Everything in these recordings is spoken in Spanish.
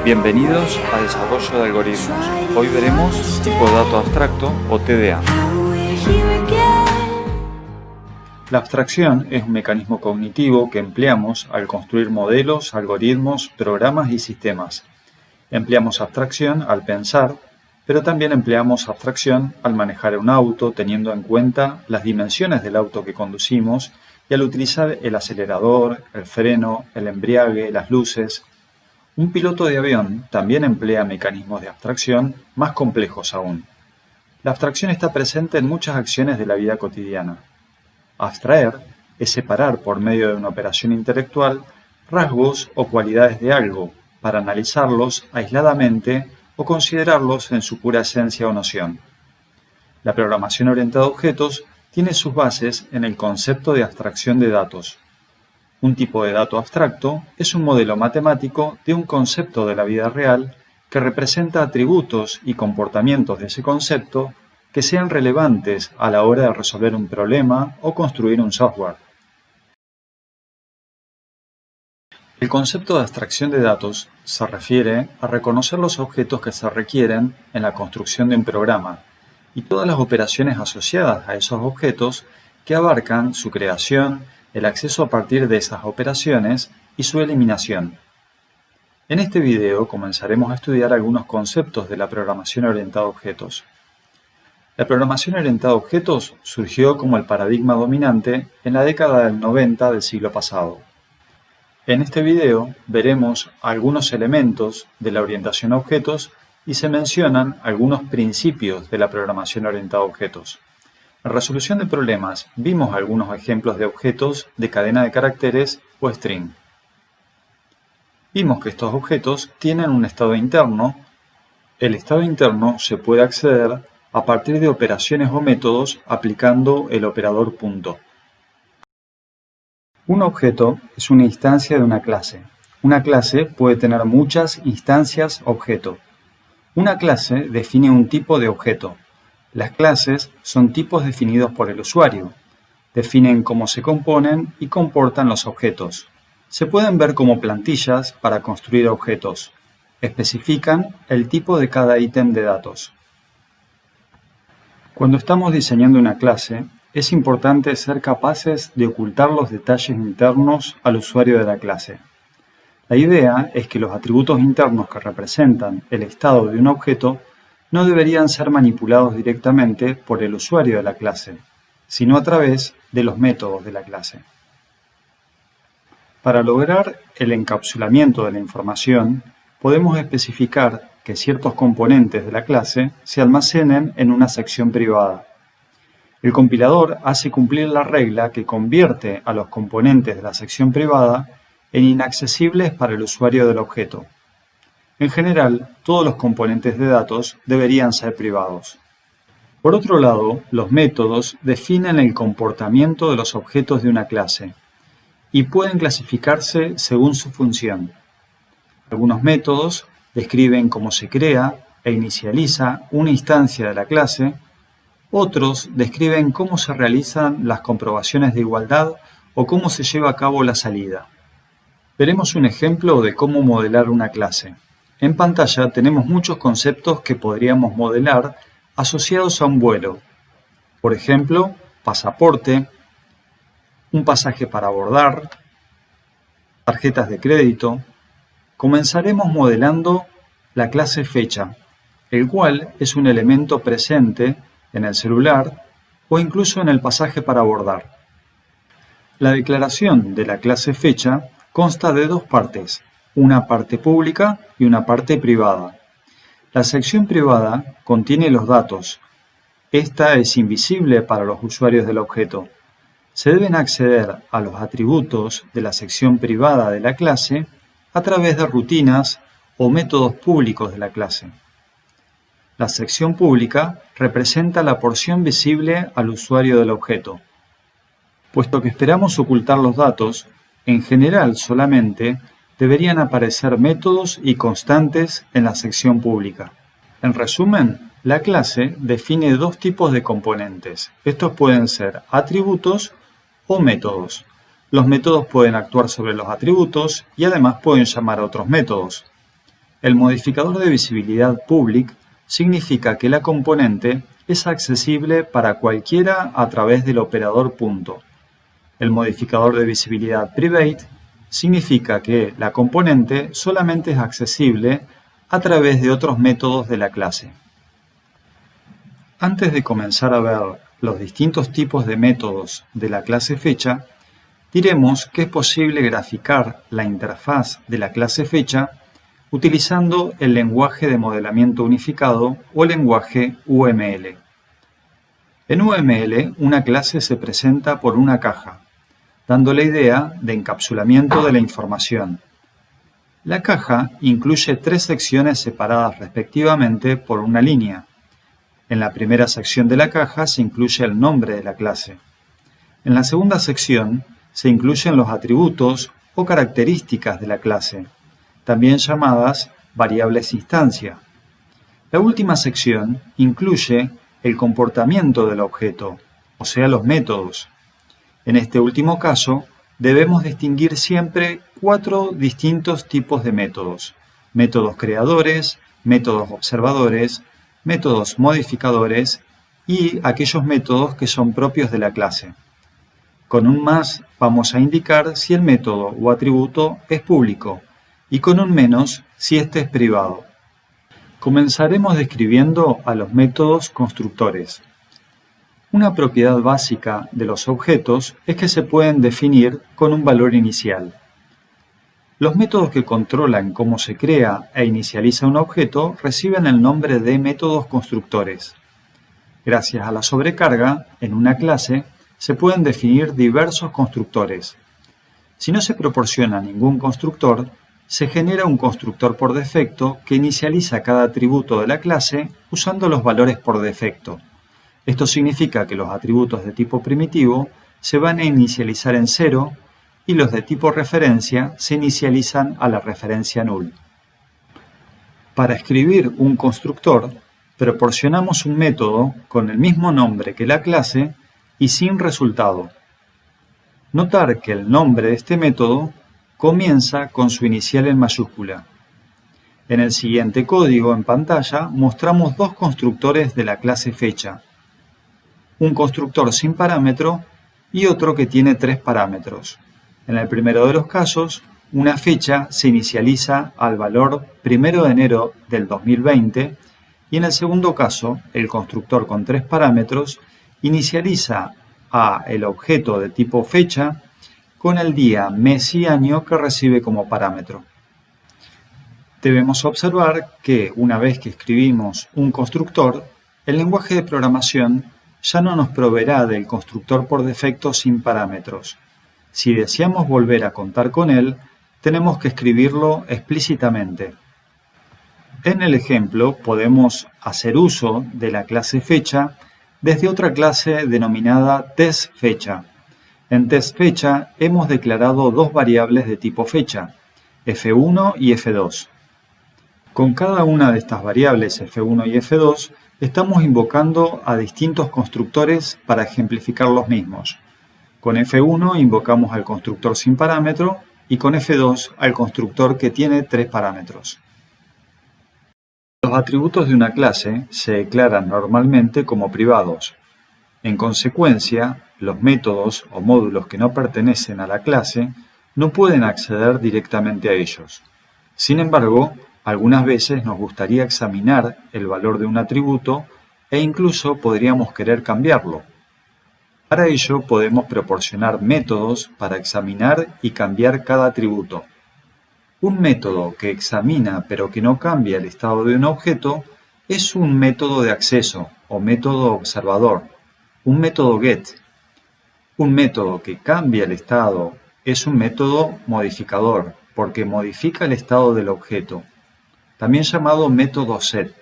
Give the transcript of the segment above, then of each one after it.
Bienvenidos a Desarrollo de Algoritmos. Hoy veremos tipo de dato abstracto o TDA. La abstracción es un mecanismo cognitivo que empleamos al construir modelos, algoritmos, programas y sistemas. Empleamos abstracción al pensar, pero también empleamos abstracción al manejar un auto teniendo en cuenta las dimensiones del auto que conducimos y al utilizar el acelerador, el freno, el embriague, las luces. Un piloto de avión también emplea mecanismos de abstracción más complejos aún. La abstracción está presente en muchas acciones de la vida cotidiana. Abstraer es separar por medio de una operación intelectual rasgos o cualidades de algo para analizarlos aisladamente o considerarlos en su pura esencia o noción. La programación orientada a objetos tiene sus bases en el concepto de abstracción de datos. Un tipo de dato abstracto es un modelo matemático de un concepto de la vida real que representa atributos y comportamientos de ese concepto que sean relevantes a la hora de resolver un problema o construir un software. El concepto de abstracción de datos se refiere a reconocer los objetos que se requieren en la construcción de un programa y todas las operaciones asociadas a esos objetos que abarcan su creación, el acceso a partir de esas operaciones y su eliminación. En este video comenzaremos a estudiar algunos conceptos de la programación orientada a objetos. La programación orientada a objetos surgió como el paradigma dominante en la década del 90 del siglo pasado. En este video veremos algunos elementos de la orientación a objetos y se mencionan algunos principios de la programación orientada a objetos. En resolución de problemas vimos algunos ejemplos de objetos de cadena de caracteres o string. Vimos que estos objetos tienen un estado interno. El estado interno se puede acceder a partir de operaciones o métodos aplicando el operador punto. Un objeto es una instancia de una clase. Una clase puede tener muchas instancias objeto. Una clase define un tipo de objeto. Las clases son tipos definidos por el usuario. Definen cómo se componen y comportan los objetos. Se pueden ver como plantillas para construir objetos. Especifican el tipo de cada ítem de datos. Cuando estamos diseñando una clase, es importante ser capaces de ocultar los detalles internos al usuario de la clase. La idea es que los atributos internos que representan el estado de un objeto no deberían ser manipulados directamente por el usuario de la clase, sino a través de los métodos de la clase. Para lograr el encapsulamiento de la información, podemos especificar que ciertos componentes de la clase se almacenen en una sección privada. El compilador hace cumplir la regla que convierte a los componentes de la sección privada en inaccesibles para el usuario del objeto. En general, todos los componentes de datos deberían ser privados. Por otro lado, los métodos definen el comportamiento de los objetos de una clase y pueden clasificarse según su función. Algunos métodos describen cómo se crea e inicializa una instancia de la clase. Otros describen cómo se realizan las comprobaciones de igualdad o cómo se lleva a cabo la salida. Veremos un ejemplo de cómo modelar una clase. En pantalla tenemos muchos conceptos que podríamos modelar asociados a un vuelo. Por ejemplo, pasaporte, un pasaje para abordar, tarjetas de crédito. Comenzaremos modelando la clase fecha, el cual es un elemento presente en el celular o incluso en el pasaje para abordar. La declaración de la clase fecha consta de dos partes, una parte pública y una parte privada. La sección privada contiene los datos. Esta es invisible para los usuarios del objeto. Se deben acceder a los atributos de la sección privada de la clase a través de rutinas o métodos públicos de la clase. La sección pública representa la porción visible al usuario del objeto. Puesto que esperamos ocultar los datos, en general solamente deberían aparecer métodos y constantes en la sección pública. En resumen, la clase define dos tipos de componentes. Estos pueden ser atributos o métodos. Los métodos pueden actuar sobre los atributos y además pueden llamar a otros métodos. El modificador de visibilidad public significa que la componente es accesible para cualquiera a través del operador punto. El modificador de visibilidad private significa que la componente solamente es accesible a través de otros métodos de la clase. Antes de comenzar a ver los distintos tipos de métodos de la clase fecha, diremos que es posible graficar la interfaz de la clase fecha utilizando el lenguaje de modelamiento unificado o lenguaje UML. En UML, una clase se presenta por una caja, dando la idea de encapsulamiento de la información. La caja incluye 3 secciones separadas respectivamente por una línea. En la primera sección de la caja se incluye el nombre de la clase. En la segunda sección se incluyen los atributos o características de la clase, también llamadas variables instancia. La última sección incluye el comportamiento del objeto, o sea, los métodos. En este último caso, debemos distinguir siempre 4 distintos tipos de métodos: métodos creadores, métodos observadores, métodos modificadores y aquellos métodos que son propios de la clase. Con un más vamos a indicar si el método o atributo es público y con un menos si este es privado. Comenzaremos describiendo a los métodos constructores. Una propiedad básica de los objetos es que se pueden definir con un valor inicial. Los métodos que controlan cómo se crea e inicializa un objeto reciben el nombre de métodos constructores. Gracias a la sobrecarga, en una clase se pueden definir diversos constructores. Si no se proporciona ningún constructor, se genera un constructor por defecto que inicializa cada atributo de la clase usando los valores por defecto. Esto significa que los atributos de tipo primitivo se van a inicializar en 0 y los de tipo referencia se inicializan a la referencia null. Para escribir un constructor, proporcionamos un método con el mismo nombre que la clase y sin resultado. Notar que el nombre de este método comienza con su inicial en mayúscula. En el siguiente código en pantalla mostramos 2 constructores de la clase fecha. Un constructor sin parámetro y otro que tiene 3 parámetros. En el primero de los casos, una fecha se inicializa al valor 1 de enero del 2020 y en el segundo caso, el constructor con 3 parámetros inicializa a el objeto de tipo fecha con el día, mes y año que recibe como parámetro. Debemos observar que una vez que escribimos un constructor, el lenguaje de programación ya no nos proveerá del constructor por defecto sin parámetros. Si deseamos volver a contar con él, tenemos que escribirlo explícitamente. En el ejemplo podemos hacer uso de la clase fecha desde otra clase denominada testFecha. En testFecha hemos declarado 2 variables de tipo fecha, f1 y f2. Con cada una de estas variables f1 y f2 estamos invocando a distintos constructores para ejemplificar los mismos. Con f1 invocamos al constructor sin parámetro y con f2 al constructor que tiene 3 parámetros. Los atributos de una clase se declaran normalmente como privados. En consecuencia, los métodos o módulos que no pertenecen a la clase no pueden acceder directamente a ellos. Sin embargo, algunas veces nos gustaría examinar el valor de un atributo e incluso podríamos querer cambiarlo. Para ello podemos proporcionar métodos para examinar y cambiar cada atributo. Un método que examina pero que no cambia el estado de un objeto es un método de acceso o método observador, un método get. Un método que cambia el estado es un método modificador porque modifica el estado del objeto, también llamado método set.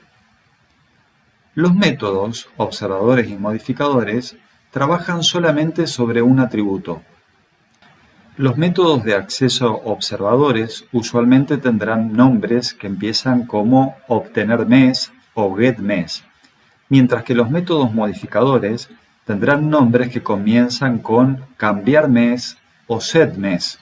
Los métodos observadores y modificadores trabajan solamente sobre un atributo. Los métodos de acceso observadores usualmente tendrán nombres que empiezan como obtener mes o get mes, mientras que los métodos modificadores tendrán nombres que comienzan con cambiar mes o set mes.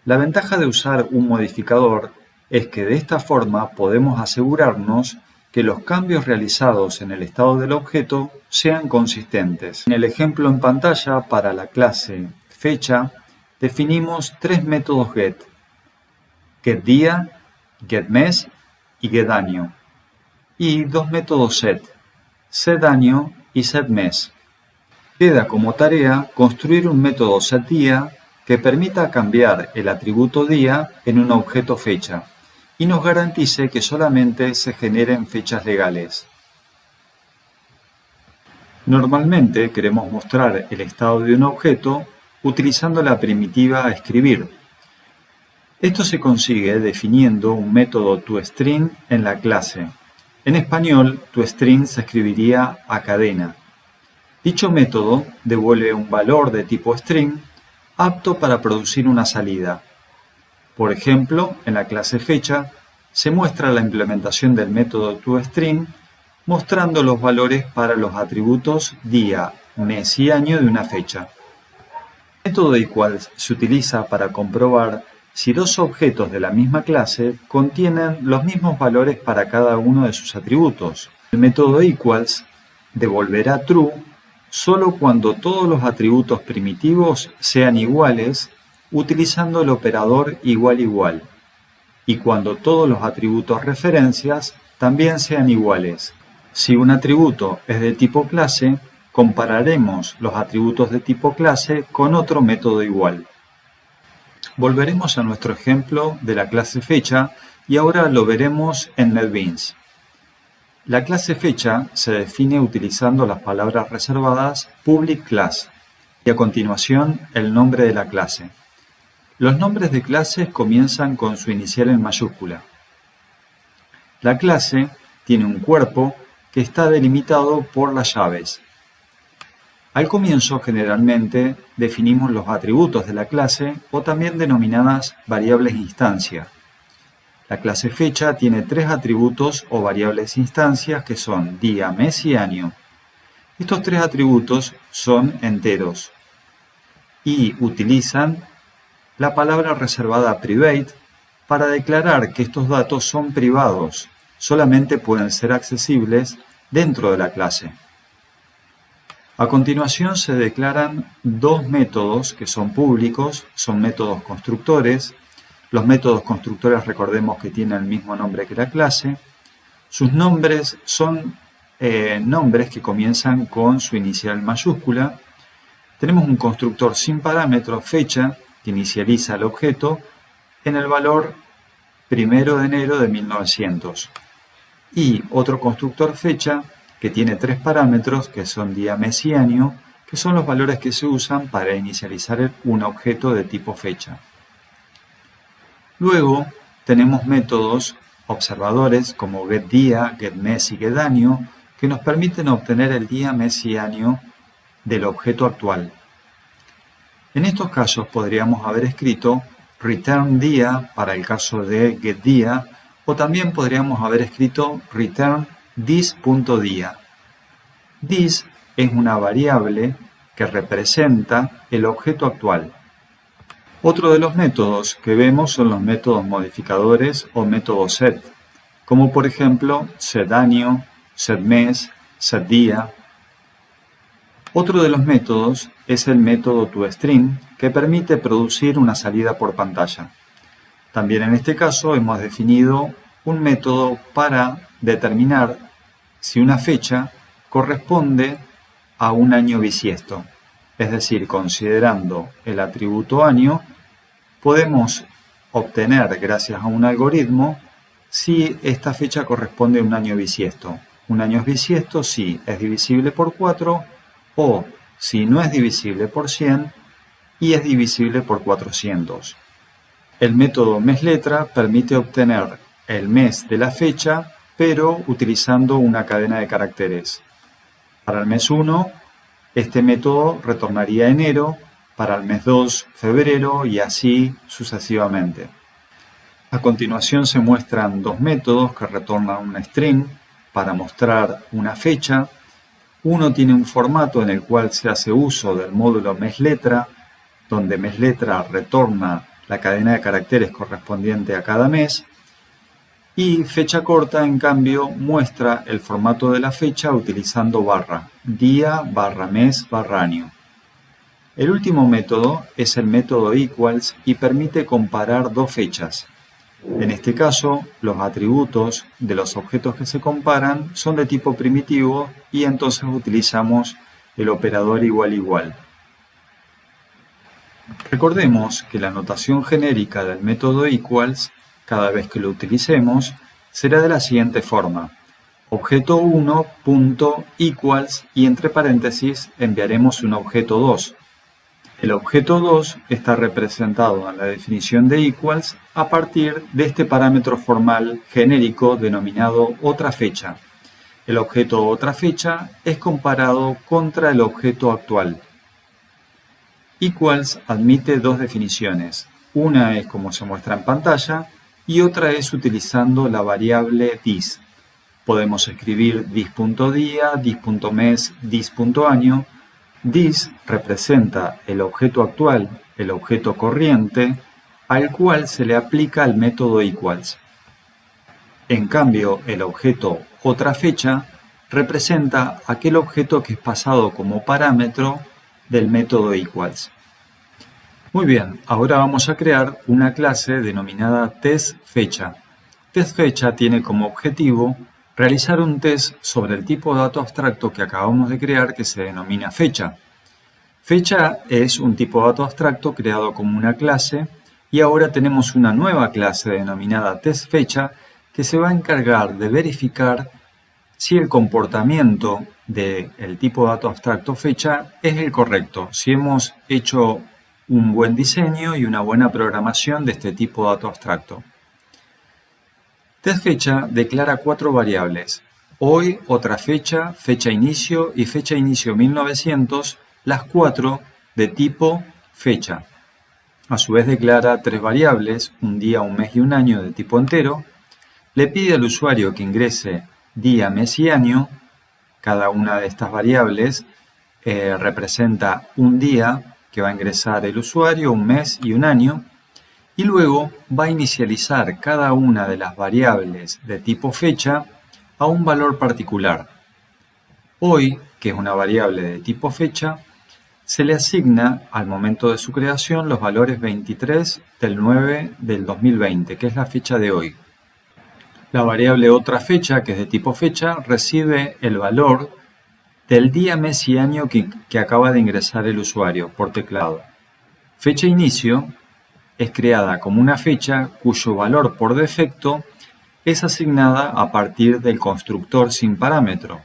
La ventaja de usar un modificador es que de esta forma podemos asegurarnos que los cambios realizados en el estado del objeto sean consistentes. En el ejemplo en pantalla, para la clase fecha, definimos tres métodos get: getDía, getMes y getAño, y dos métodos setAño y setMes. Queda como tarea construir un método setDía que permita cambiar el atributo día en un objeto fecha y nos garantice que solamente se generen fechas legales. Normalmente queremos mostrar el estado de un objeto utilizando la primitiva escribir. Esto se consigue definiendo un método toString en la clase. En español, toString se escribiría a cadena. Dicho método devuelve un valor de tipo string apto para producir una salida. Por ejemplo, en la clase fecha se muestra la implementación del método toString mostrando los valores para los atributos día, mes y año de una fecha. El método equals se utiliza para comprobar si dos objetos de la misma clase contienen los mismos valores para cada uno de sus atributos. El método equals devolverá true solo cuando todos los atributos primitivos sean iguales utilizando el operador igual y cuando todos los atributos referencias también sean iguales. Si un atributo es de tipo clase, compararemos los atributos de tipo clase con otro método igual. Volveremos a nuestro ejemplo de la clase fecha y ahora lo veremos en NetBeans. La clase fecha se define utilizando las palabras reservadas public class y a continuación el nombre de la clase. Los nombres de clases comienzan con su inicial en mayúscula. La clase tiene un cuerpo que está delimitado por las llaves. Al comienzo generalmente definimos los atributos de la clase o también denominadas variables instancia. La clase fecha tiene tres atributos o variables instancias que son día, mes y año. Estos tres atributos son enteros y utilizan la palabra reservada private para declarar que estos datos son privados, solamente pueden ser accesibles dentro de la clase. A continuación se declaran dos métodos que son públicos, son métodos constructores. Los métodos constructores recordemos que tienen el mismo nombre que la clase. Sus nombres son nombres que comienzan con su inicial mayúscula. Tenemos un constructor sin parámetros, fecha, que inicializa el objeto en el valor 1 de enero de 1900. Y otro constructor fecha que tiene tres parámetros que son día, mes y año, que son los valores que se usan para inicializar un objeto de tipo fecha. Luego tenemos métodos observadores como getDía, getMes y getAño que nos permiten obtener el día, mes y año del objeto actual. En estos casos podríamos haber escrito return día para el caso de getDía o también podríamos haber escrito return this.día. This es una variable que representa el objeto actual. Otro de los métodos que vemos son los métodos modificadores o métodos set, como por ejemplo setAño, setMes, setDía. Otro de los métodos es el método toString, que permite producir una salida por pantalla. También en este caso hemos definido un método para determinar si una fecha corresponde a un año bisiesto. Es decir, considerando el atributo año, podemos obtener, gracias a un algoritmo, si esta fecha corresponde a un año bisiesto. Un año bisiesto si es divisible por 4 o si no es divisible por 100 y es divisible por 400. El método mesLetra permite obtener el mes de la fecha, pero utilizando una cadena de caracteres. Para el mes 1, este método retornaría enero, para el mes 2, febrero y así sucesivamente. A continuación se muestran dos métodos que retornan una string para mostrar una fecha. Uno tiene un formato en el cual se hace uso del módulo mesLetra, donde mesLetra retorna la cadena de caracteres correspondiente a cada mes, Y fecha corta, en cambio, muestra el formato de la fecha utilizando barra, día, barra mes, barra año. El último método es el método equals y permite comparar dos fechas. En este caso, los atributos de los objetos que se comparan son de tipo primitivo y entonces utilizamos el operador igual igual. Recordemos que la notación genérica del método equals, cada vez que lo utilicemos, será de la siguiente forma: objeto1.equals y entre paréntesis enviaremos un objeto 2. El objeto 2 está representado en la definición de equals a partir de este parámetro formal genérico denominado otra fecha. El objeto otra fecha es comparado contra el objeto actual. Equals admite dos definiciones. Una es como se muestra en pantalla y otra es utilizando la variable dis. Podemos escribir dis.día, dis.mes, dis.año. Dis representa el objeto actual, el objeto corriente, al cual se le aplica el método equals. En cambio, el objeto otra fecha representa aquel objeto que es pasado como parámetro del método equals. Muy bien, ahora vamos a crear una clase denominada testFecha. TestFecha tiene como objetivo realizar un test sobre el tipo de dato abstracto que acabamos de crear, que se denomina fecha. Fecha es un tipo de dato abstracto creado como una clase y ahora tenemos una nueva clase denominada testFecha que se va a encargar de verificar si el comportamiento del tipo de dato abstracto fecha es el correcto, si hemos hecho un buen diseño y una buena programación de este tipo de dato abstracto. TestFecha declara 4 variables: hoy, otra fecha, fecha inicio y fecha inicio 1900, las 4 de tipo fecha. A su vez declara 3 variables, un día, un mes y un año de tipo entero. Le pide al usuario que ingrese día, mes y año. Cada una de estas variables representa un día que va a ingresar el usuario, un mes y un año. Y luego va a inicializar cada una de las variables de tipo fecha a un valor particular. Hoy, que es una variable de tipo fecha, se le asigna al momento de su creación los valores 23 del 9 del 2020, que es la fecha de hoy. La variable otra fecha, que es de tipo fecha, recibe el valor del día, mes y año que acaba de ingresar el usuario por teclado. Fecha inicio es creada como una fecha cuyo valor por defecto es asignada a partir del constructor sin parámetro.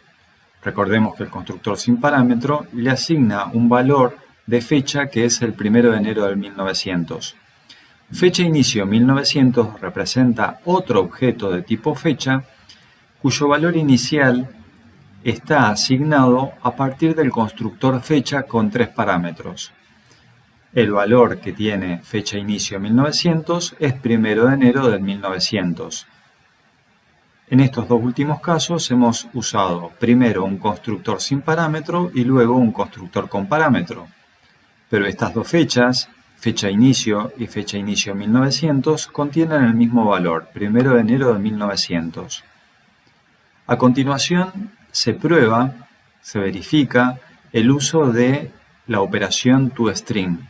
Recordemos que el constructor sin parámetro le asigna un valor de fecha que es el 1 de enero del 1900. Fecha inicio 1900 representa otro objeto de tipo fecha cuyo valor inicial está asignado a partir del constructor fecha con 3 parámetros. El valor que tiene fecha inicio 1900 es 1 de enero del 1900. En estos dos últimos casos hemos usado primero un constructor sin parámetro y luego un constructor con parámetro. Pero estas dos fechas, fecha inicio y fecha inicio 1900, contienen el mismo valor, 1 de enero de 1900. A continuación se prueba, se verifica el uso de la operación toString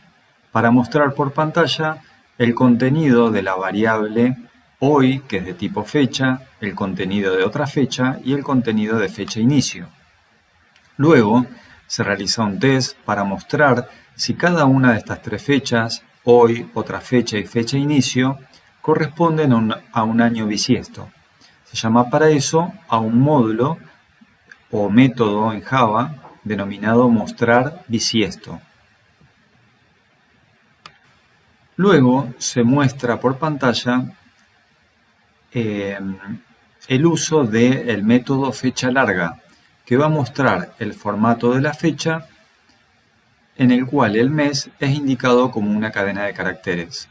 para mostrar por pantalla el contenido de la variable hoy, que es de tipo fecha, el contenido de otra fecha y el contenido de fecha inicio. Luego se realiza un test para mostrar si cada una de estas 3 fechas, hoy, otra fecha y fecha inicio, corresponden a un año bisiesto. Se llama para eso a un módulo o método en Java denominado mostrar bisiesto. Luego se muestra por pantalla el uso del método fecha larga, que va a mostrar el formato de la fecha en el cual el mes es indicado como una cadena de caracteres.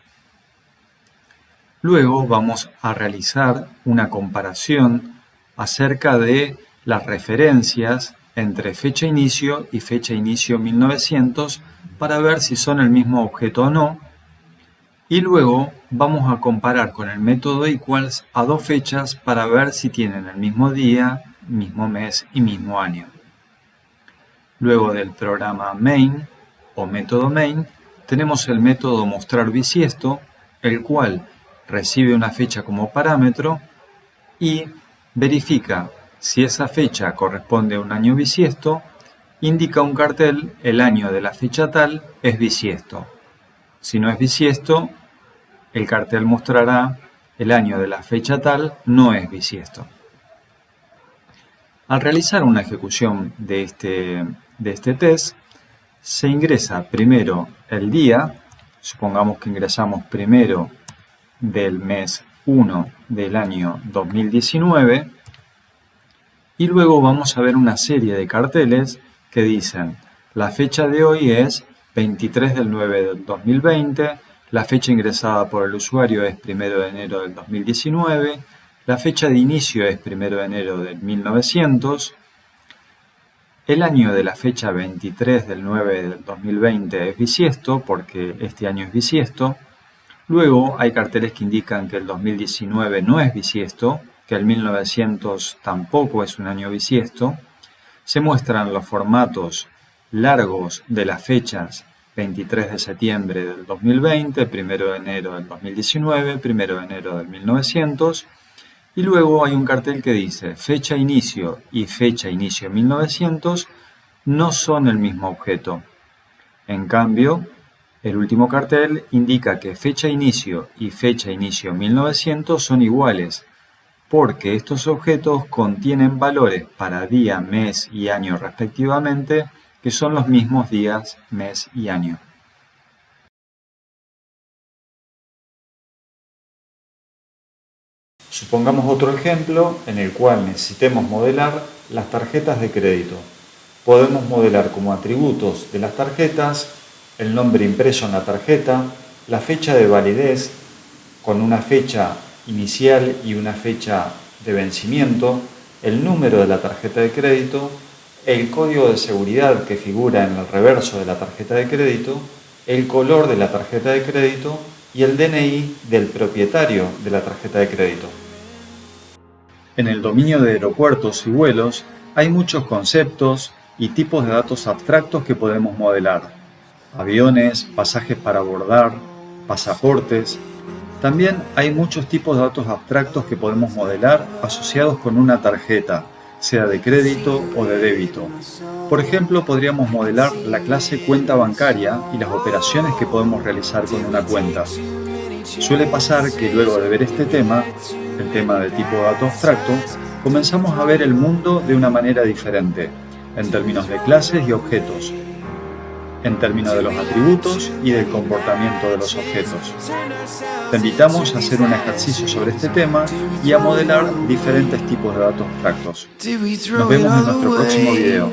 Luego vamos a realizar una comparación acerca de las referencias entre fecha inicio y fecha inicio 1900 para ver si son el mismo objeto o no. Y luego vamos a comparar con el método equals a dos fechas para ver si tienen el mismo día, mismo mes y mismo año. Luego del programa main o método main, tenemos el método mostrar bisiesto, el cual recibe una fecha como parámetro y verifica si esa fecha corresponde a un año bisiesto, indica un cartel, el año de la fecha tal es bisiesto. Si no es bisiesto, el cartel mostrará el año de la fecha tal no es bisiesto. Al realizar una ejecución de este test, se ingresa primero el día, supongamos que ingresamos primero del mes 1 del año 2019, y luego vamos a ver una serie de carteles que dicen la fecha de hoy es 23 del 9 del 2020, la fecha ingresada por el usuario es 1 de enero del 2019, la fecha de inicio es 1 de enero del 1900, el año de la fecha 23 del 9 del 2020 es bisiesto porque este año es bisiesto. Luego hay carteles que indican que el 2019 no es bisiesto, que el 1900 tampoco es un año bisiesto. Se muestran los formatos largos de las fechas 23 de septiembre del 2020, 1 de enero del 2019, 1 de enero del 1900. Y luego hay un cartel que dice fecha inicio y fecha inicio 1900 no son el mismo objeto. En cambio, el último cartel indica que fecha inicio y fecha inicio 1900 son iguales, porque estos objetos contienen valores para día, mes y año respectivamente, que son los mismos días, mes y año. Supongamos otro ejemplo en el cual necesitemos modelar las tarjetas de crédito. Podemos modelar como atributos de las tarjetas el nombre impreso en la tarjeta, la fecha de validez con una fecha inicial y una fecha de vencimiento, el número de la tarjeta de crédito, el código de seguridad que figura en el reverso de la tarjeta de crédito, el color de la tarjeta de crédito y el DNI del propietario de la tarjeta de crédito. En el dominio de aeropuertos y vuelos hay muchos conceptos y tipos de datos abstractos que podemos modelar. Aviones, pasajes para abordar, pasaportes. También hay muchos tipos de datos abstractos que podemos modelar asociados con una tarjeta, sea de crédito o de débito. Por ejemplo, podríamos modelar la clase cuenta bancaria y las operaciones que podemos realizar con una cuenta. Suele pasar que luego de ver este tema, el tema de tipo de dato abstracto, comenzamos a ver el mundo de una manera diferente, en términos de clases y objetos, en términos de los atributos y del comportamiento de los objetos. Te invitamos a hacer un ejercicio sobre este tema y a modelar diferentes tipos de datos abstractos. Nos vemos en nuestro próximo video.